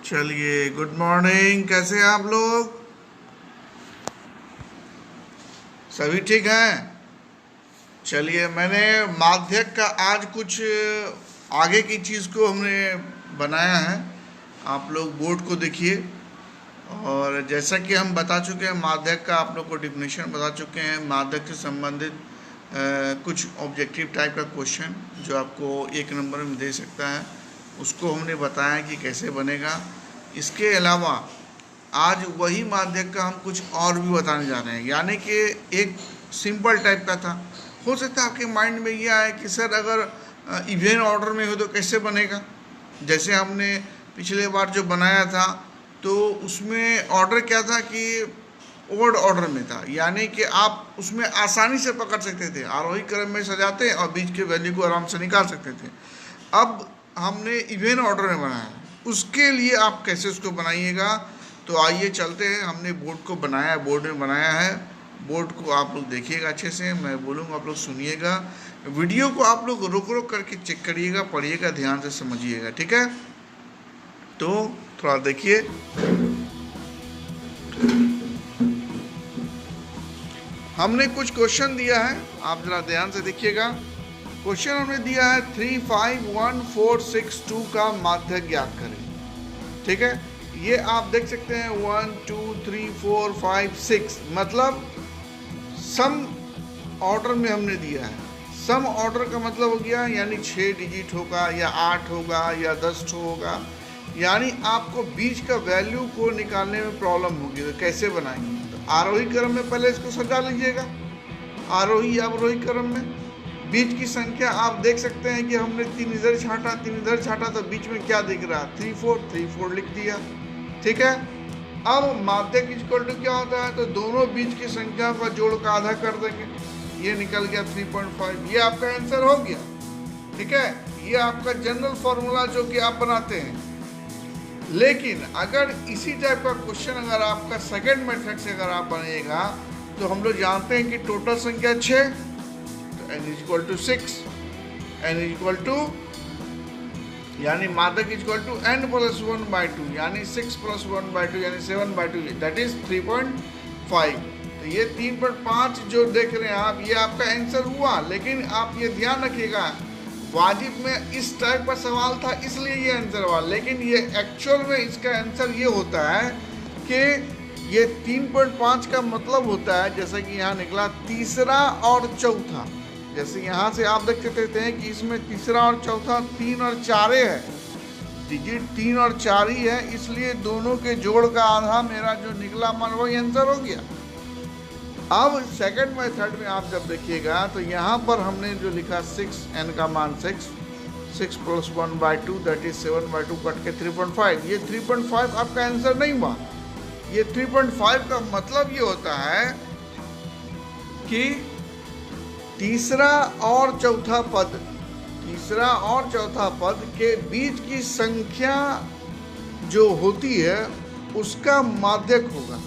चलिए, good morning. कैसे हैं आप लोग? सभी ठीक हैं? चलिए, मैंने माध्यक का आज कुछ आगे की चीज़ को हमने बनाया है। आप लोग बोर्ड को देखिए। और जैसा कि हम बता चुके हैं, माध्यक का आप लोग को डिफिनेशन बता चुके हैं। माध्यक से संबंधित कुछ ऑब्जेक्टिव टाइप का क्वेश्चन जो आपको 1 नंबर में दे सकता है, उसको हमने बताया कि कैसे बनेगा। इसके अलावा आज वही माध्यक का हम कुछ और भी बताने जा रहे हैं, यानी कि एक सिंपल टाइप का था। हो सकता है आपके माइंड में ये आए कि सर अगर इवेन ऑर्डर में हो तो कैसे बनेगा। जैसे हमने पिछले बार जो बनाया था तो उसमें ऑर्डर क्या था कि ओड ऑर्डर में था, यानी कि आप उसमें आसानी से पकड़ सकते थे, आरोही क्रम में सजाते और बीच के वैल्यू को आराम से निकाल सकते थे। अब हमने इवेन ऑर्डर में बनाया, उसके लिए आप कैसे उसको बनाइएगा। तो आइए चलते हैं। हमने बोर्ड को बनाया, बोर्ड में बनाया है। बोर्ड को आप लोग देखिएगा अच्छे से, मैं बोलूँगा आप लोग सुनिएगा। वीडियो को आप लोग रुक रुक करके चेक करिएगा, पढ़िएगा, ध्यान से समझिएगा, ठीक है। तो थोड़ा देखिए। हमने कुछ क्वेश्चन दिया है, आप जरा ध्यान से देखिएगा। क्वेश्चन हमने दिया है 3, 5, 1, 4, 6, 2 का माध्यक ज्ञात करें, ठीक है। ये आप देख सकते हैं 1, 2, 3, 4, 5, 6, मतलब सम ऑर्डर में हमने दिया है। सम ऑर्डर का मतलब हो गया यानी 6 डिजिट होगा या 8 होगा या 10 होगा, यानी आपको बीच का वैल्यू को निकालने में प्रॉब्लम होगी। तो कैसे बनाएंगे? तो आरोही क्रम में पहले इसको सजा लीजिएगा, आरोही या अवरोही क्रम में। बीच की संख्या आप देख सकते हैं कि हमने 3 इधर छाटा, 3 इधर छाटा, तो बीच में क्या दिख रहा है? 3, 4, 3, 4 लिख दिया, ठीक है। अब माध्यक इक्वल टू क्या होता है? तो दोनों बीच की संख्या का जोड़ का आधा कर देंगे, ये निकल गया 3.5। ये आपका आंसर हो गया, ठीक है। ये आपका जनरल फॉर्मूला जो कि आप बनाते हैं। लेकिन अगर इसी टाइप का क्वेश्चन अगर आपका सेकंड मेथड से अगर आप बनेगा, तो हम लोग जानते हैं कि टोटल संख्या 6, तो n equal to 6, n equal to यानी माध्यक इक्वल टू n प्लस 1/2, यानी 6 प्लस 1/2 यानी 7/2, दैट इज 3.5। तो ये 3.5 जो देख रहे हैं आप, ये आपका आंसर हुआ। लेकिन आप ये ध्यान रखिएगा, वाजिब में इस टाइप का सवाल था इसलिए ये आंसर हुआ, लेकिन ये एक्चुअल में इसका आंसर ये होता है कि ये 3.5 का मतलब होता है, जैसा कि यहाँ निकला तीसरा और चौथा। जैसे यहाँ से आप देख सकते हैं कि इसमें तीसरा और चौथा 3 और 4 है, डिजिट 3 और 4 ही है, इसलिए दोनों के जोड़ का आधा मेरा जो निकला मान वही आंसर हो गया। अब सेकंड मेथड में आप जब देखिएगा तो यहाँ पर हमने जो लिखा 6, n का मान 6 प्लस 1/2 दैट इज 7/2 कट के 3.5, ये 3.5 आपका आंसर नहीं हुआ। ये 3.5 का मतलब ये होता है कि तीसरा और चौथा पद के बीच की संख्या जो होती है उसका माध्यक होगा।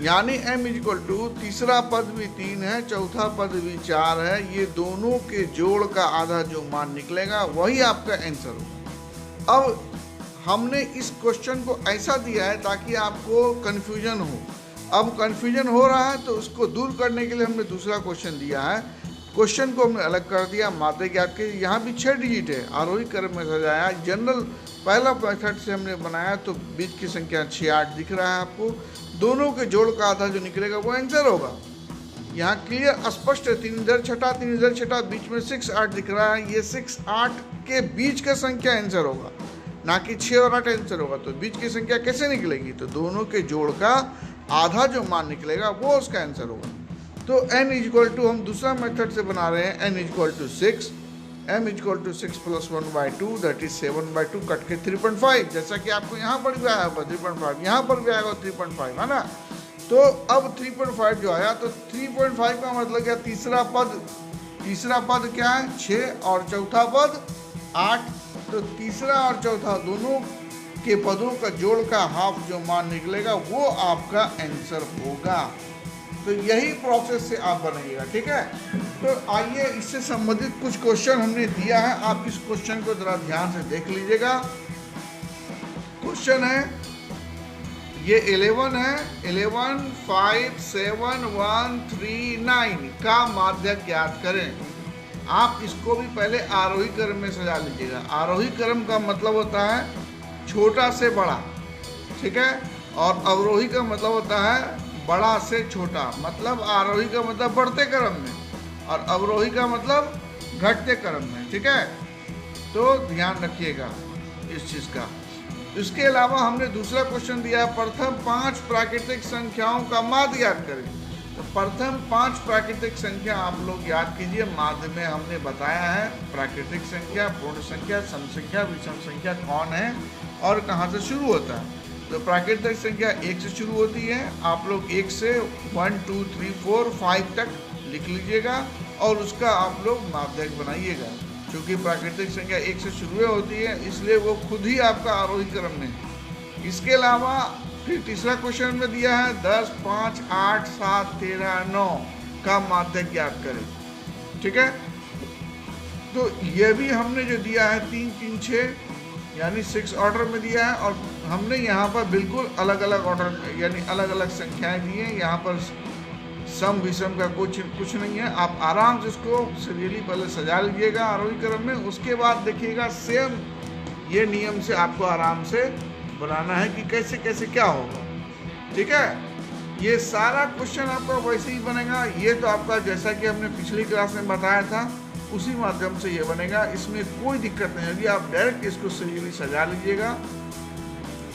यानी m इक्वल टू तीसरा पद भी 3 है, चौथा पद भी 4 है, ये दोनों के जोड़ का आधा जो मान निकलेगा वही आपका आंसर होगा। अब हमने इस क्वेश्चन को ऐसा दिया है ताकि आपको कन्फ्यूजन हो। अब कन्फ्यूजन हो रहा है तो उसको दूर करने के लिए हमने दूसरा क्वेश्चन दिया है। क्वेश्चन को हमने अलग कर दिया, माध्यक ज्ञात के। यहाँ भी 6 डिजिट है, आरोही क्रम में सजाया। जनरल पहला मेथड से हमने बनाया तो बीच की संख्या 6, 8 दिख रहा है आपको। दोनों के जोड़ का आधा जो निकलेगा वो आंसर होगा। यहाँ क्लियर स्पष्ट है, 3 इधर छठा, 3 इधर छठा, बीच में 6, 8 दिख रहा है। ये 6, 8 के बीच का संख्या आंसर होगा, ना कि 6 और 8 आंसर होगा। तो बीच की संख्या कैसे निकलेगी? तो दोनों के जोड़ का आधा जो मान निकलेगा वो उसका आंसर होगा। तो n इक्वल टू हम दूसरा मेथड से बना रहे हैं, n equal to 6, m equal to 6 plus 1/2 that is 7/2 cut के 3.5। जैसा कि आपको यहाँ पर भी आया होगा 3.5, यहाँ पर भी आएगा 3.5, है ना। तो अब 3.5 जो आया, तो 3.5 का मतलब क्या? तीसरा पद क्या है? 6 और चौथा पद 8। तो तीसरा और चौथा दोनों के पदों का जोड़ का हाफ जो मान निकलेगा वो आपका आंसर होगा। तो यही प्रोसेस से आप बनाइएगा, ठीक है। तो आइए इससे संबंधित कुछ क्वेश्चन हमने दिया है, आप इस क्वेश्चन को जरा ध्यान से देख लीजिएगा। क्वेश्चन है, ये 11 है, 11 5 7 1 3 9 का माध्यक ज्ञात करें। आप इसको भी पहले आरोही क्रम में सजा लीजिएगा। आरोही क्रम का मतलब होता है छोटा से बड़ा, ठीक है, और अवरोही का मतलब होता है बड़ा से छोटा। मतलब आरोही का मतलब बढ़ते क्रम में और अवरोही का मतलब घटते क्रम में, ठीक है। तो ध्यान रखिएगा इस चीज़ का। इसके अलावा हमने दूसरा क्वेश्चन दिया है, प्रथम 5 प्राकृतिक संख्याओं का माध्य ज्ञात करें। तो प्रथम 5 प्राकृतिक संख्या आप लोग याद कीजिए। माध्य में हमने बताया है प्राकृतिक संख्या, पूर्ण संख्या, सम संख्या, विषम संख्या कौन है और कहाँ से शुरू होता है। तो प्राकृतिक संख्या 1 से शुरू होती है। आप लोग 1 से 1 2 3 4 5 तक लिख लीजिएगा और उसका आप लोग माध्यक बनाइएगा। क्योंकि प्राकृतिक संख्या 1 से शुरू होती है, इसलिए वो खुद ही आपका आरोही क्रम में है। इसके अलावा फिर तीसरा क्वेश्चन में दिया है 10 5 8 7 13 9 का माध्यक ज्ञात करें, ठीक है। तो ये भी हमने जो दिया है 3 3 6 यानी 6 ऑर्डर में दिया है और हमने यहाँ पर बिल्कुल अलग अलग ऑर्डर यानी अलग अलग संख्याएं दी हैं। यहाँ पर सम विषम का कुछ नहीं है। आप आराम से इसको सीरियली पहले सजा लीजिएगा आरोही क्रम में। उसके बाद देखिएगा सेम ये नियम से आपको आराम से बनाना है कि कैसे कैसे क्या होगा, ठीक है। ये सारा क्वेश्चन आपका वैसे ही बनेगा। ये तो आपका जैसा कि हमने पिछली क्लास में बताया था उसी माध्यम से ये बनेगा। इसमें कोई दिक्कत नहीं होगी। आप डायरेक्ट इसको सीरियली सजा लीजिएगा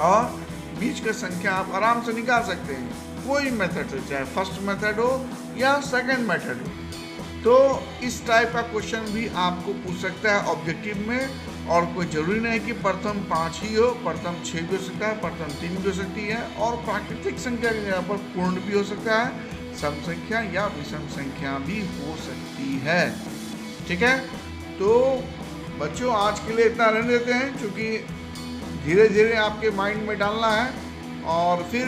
और बीच का संख्या आप आराम से निकाल सकते हैं कोई मेथड से, चाहे फर्स्ट मेथड हो या सेकंड मेथड हो। तो इस टाइप का क्वेश्चन भी आपको पूछ सकता है ऑब्जेक्टिव में। और कोई जरूरी नहीं कि प्रथम 5 ही हो, प्रथम 6 भी हो सकता है, प्रथम 3 भी हो सकती है और प्राकृतिक संख्या की जगह पर पूर्ण भी हो सकता है, सम संख्या या विषम संख्या भी हो सकती है, ठीक है। तो बच्चों आज के लिए इतना रहने देते हैं, क्योंकि धीरे धीरे आपके माइंड में डालना है और फिर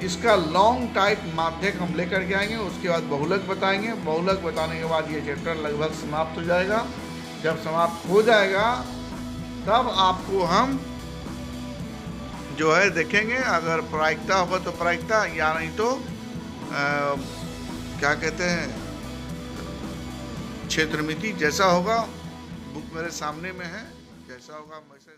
इसका लॉन्ग टाइप माध्यक हम लेकर के आएंगे। उसके बाद बहुलक बताएंगे। बहुलक बताने के बाद ये चैप्टर लगभग समाप्त हो जाएगा। जब समाप्त हो जाएगा तब आपको हम जो है देखेंगे, अगर प्रायिकता होगा तो प्रायिकता, या नहीं तो क्या कहते हैं क्षेत्रमिति, जैसा होगा बुक मेरे सामने में है, जैसा होगा वैसे